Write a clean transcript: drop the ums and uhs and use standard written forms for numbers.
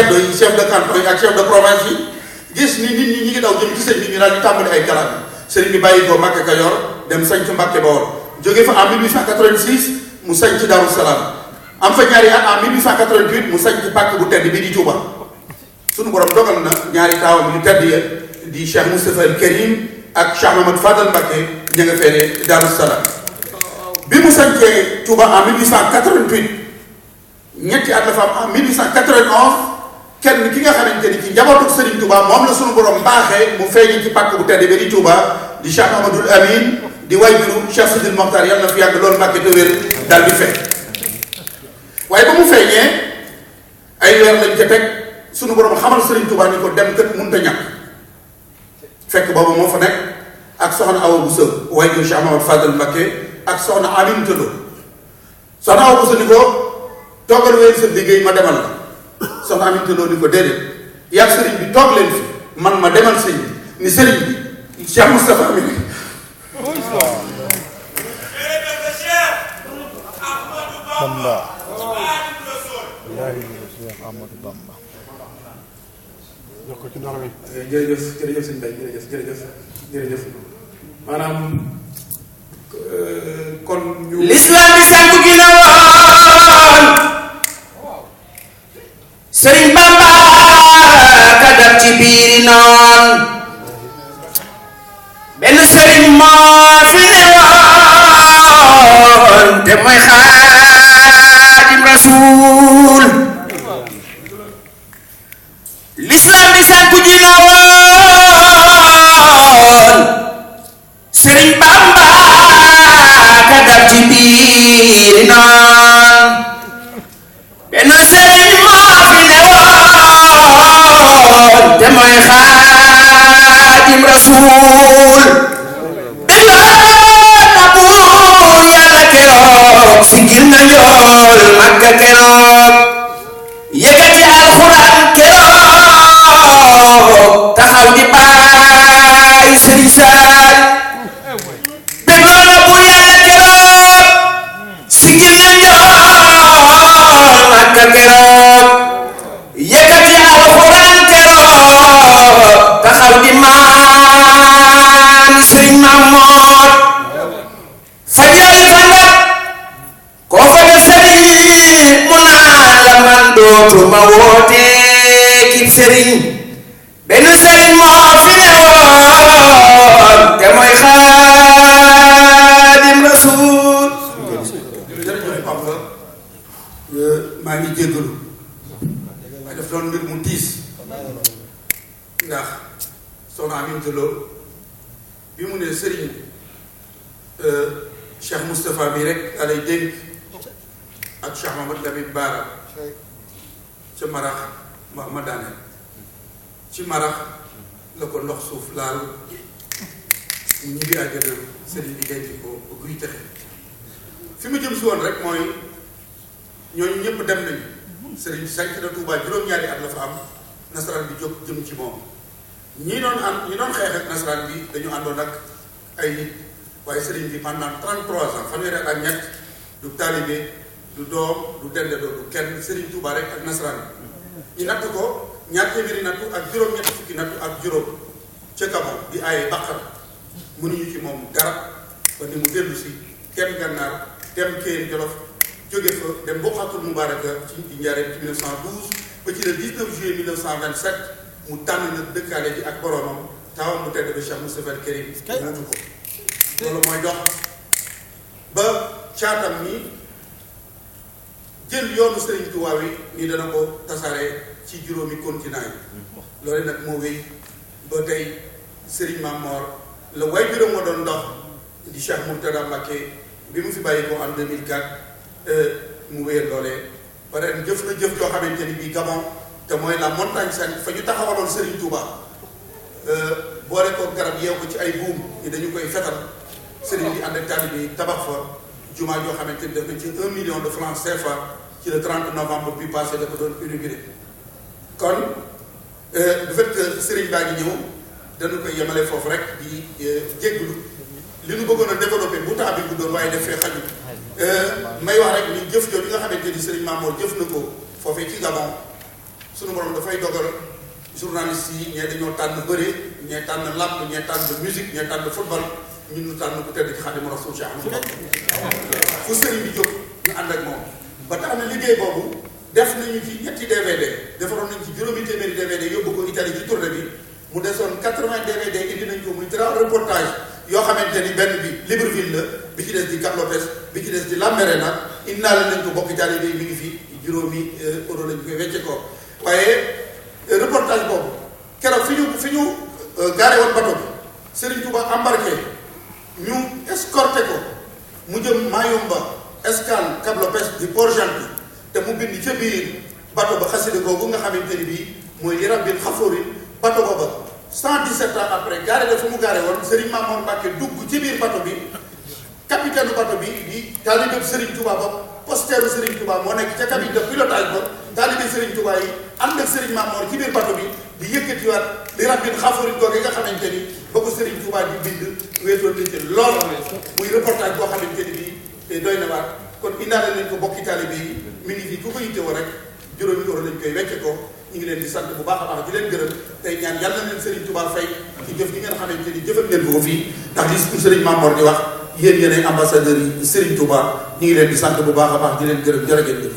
chef de canton yi ak chef de province yi gis ni nit ñi ngi daw jëm ci sëñ bi ñu daal di tàmbali ay kalaam sëriñ bi bàyyi ko Mbàkke Kajoor dem sañ ci Mbàkke Bawol jóge fa en 1886 mu sañ ci Daaru Salaam am fa ñaari at en 1888 mu sañ ci pàkk bu tedd bi di Touba sunu borom dogal na ñaari taawam yu tedd ya di Cheikh Moustapha El Karim ak Cheikh Mamadou Fadal Mbàkke ña nga feere Daaru Salaam bi mu sañcee Touba en 1888 ñetti at la fa am en 1891 kenn ki nga xamante ni ci njabootu Serigne Touba moom la sunu borom mbaaxee mu feeñi ci pàkk bu tedd bi di Touba di Cheikh Amadou Amin di wayjuru Cheikh Sidil Mokhtar yàlla na fi yàgg loolu Mbàkke te wér daal di feeñ waaye ba mu feeñee ay weer lañ ca teg sunu borom xamal Serigne Touba ni ko dem kët mënut a ñàkk fekk boobu moo fa nekk ak soxna Awa Bousso wayjuru Cheikh Mamadou Fadal Mbàkke ak soxna Aminata Lo soxna Awa Bousso ni ko toogal wéer sa liggéey ma demal la soxna Aminata Lo ni ko déedéet yaa sëriñ bi toog leen fi man ma demal sëriñ bi ni sëriñ bi Cheikh Moustapha mi Bamba Amadou Bamba jox ko ci ndox mi. jërëjëf jërëjëf sëñ Bay jërëjëf maanaam kon ñu l'islam bi sànku gi na woon Sëriñ Bamba ka dab ci biiri noon benn sëriñ moo fi ne woon te mooy Xaadim Rasuul l'islam bi sànku gi na woon Sëriñ Bamba ka dab ci biiri noon benn sëriñ moo fi ne woon te mooy Xaadim Rasuul delloo na buur Yàlla keroog sigil na njool Makka keroog yëkkati alxuraan keroog taxaw di baay Sëriñ Saal delloo na buur Yàlla keroog sigil na njool Makka keroog yëkkati alxuraan keroog taxaw di maan Sëriñ Mamoor fajal fa ndab koo fa def sëriñ mu naan la man dootuma woote kib sëriñ benn sëriñ moo fi ne woon te mooy Xaadim Rasuul jërëjëf Papa maa ngi jéggalu waaye daf doon mbir mu tiis ndax soxna Aminata Lo bi mu ne sëriñ Cheikh Moustapha bi rek alay dénk ak Cheikh Mamadou Lamine Bara ca marax ma daaneel ci marax la ko ndox suuf laal mu ñibbi àjjana sëriñ bi denc ko guy texe fi mu jëm si woon rek mooy ñooñu ñëpp dem nañu sëriñ bi sanc na Touba juróom-ñaari at la fa am nasaraan bi jóg jëm ci moom ñi doon xeex ak nasaraan bi dañu àndoon ak ay nit waaye sëriñ bi pendant 33 ans fanweeri at ak ñett du taalibe du doom du dendandoo du kenn sëriñ Touba rek ak nasaraan bi ñu natt ko ñaar téeméeri nattu ak juróom-ñett fukki nattu ak juróom ca Gabon di aaye Baqara mënuñu ci moom dara ba ni mu dellu si kenn gànnaar dem Kéyeen Jolof jóge fa dem Bokhatul Mubaraka ci Njaaréem ci 1912 ba ci le 19 juillet 1927 mu tànn na dëkkaale ji ak boroomam taawam bu tedd ba Cheikh Moustapha El Karim wutu ko loolu mooy dox ba caatam ni jël yoonu Serigne Touba wi ni dana ko tasaare ci juróomi continent yi loolu nag moo wéy ba tey Serigne Mamor la way juróom moo doon dox di Cheikh Mourtada Mbacké bi mu fi bàyyi ko en 2004 mu wéyal loolee ba ren jëf na jëf joo xamante ni bii Gabon te mooy la montagne sainte fa ñu taxawaloon Serigne Touba boole ko garab yeew ko ci ay buum ni dañu koy fetal Serigne bi ànd ak taalibe bi tabax fa jumaa joo xamante ni def na ci 1 million de francs CFA ci le 30 novembre bi passé da ko doon inauguré kon du fait que Serigne baa ngi ñëw dañu koy yemale foofu rek di jégglu li nu bëggoon a développé bu temps bi bu doon waaye def fee xaju may wax rek ni jëf jooju nga xamante ni Serigne Mamour jëf na ko foofee ci Gabon suñu borom dafay dogal journaliste yi ñee dañoo tànn bëre ñee tànn làmb ñee tànn musique ñee tànn football ñun ñu tànn ku tedd ci Xaadimu Rasuul Cheikh Ahmadou Bamba fu sëriñ bi jóg ñu ànd ak moom ba tax na liggéey boobu def nañu ci ñetti DVD defaroon nañ ci juróomi téeméeri DVD yóbbu ko Italie ci tournée bi mu desoon 80 DVD indi nañ ko muy 3 reportage yoo xamante ni benn bi Libreville la bi ci des di Cap Lopez bi ci des di Lambaréné indaale nañ ko bokki Italie bi mi ngi fi juróomi euro lañ koy wecce ko waaye reportage boobu keroog fi ñu gaare woon bateau bi Serigne Touba embarqué ñu escorté ko mu jëm Mayumba escale Cap Lopez di Port-Gentil te mu bind ca biir bateau ba xasida googu nga xamante ni bii mooy li rabbil xafoorin bateau ba 117 ans après gaare la fu mu gaare woon Serigne Mamour Mbacke dugg ci biir bateau bi capitaine bateau bi di taalibe Serigne Touba ba posteeru Serigne Touba moo nekk ca cabine de pilotage ba taalibe Serigne Touba yi ànd ak Serigne Mamour ci biir bateau bi di yëkkatiwaat li rabbil xafoorin googu nga xamante ni ba ko Serigne Touba di bind weetoon nañ ci lool muy reportage boo xamante ni bii doy na waat kon indaale leen ko bokki taalibe yi mi ngi fii ku ko yittewoo rek juróomi euro lañ koy wecce ko ñu ngi leen di sant bu baax a baax di leen gërëm tey ñaan yàlla na leen Serigne Touba fay ci jëf gi ngeen xamante ni jëfal ngeen ko fii ndax li Serigne Mamour di wax yéen yéenay ambassadeurs yi Serigne Touba ñu ngi leen di sant bu baax a baax di leen gërëm jërë ngeen jëf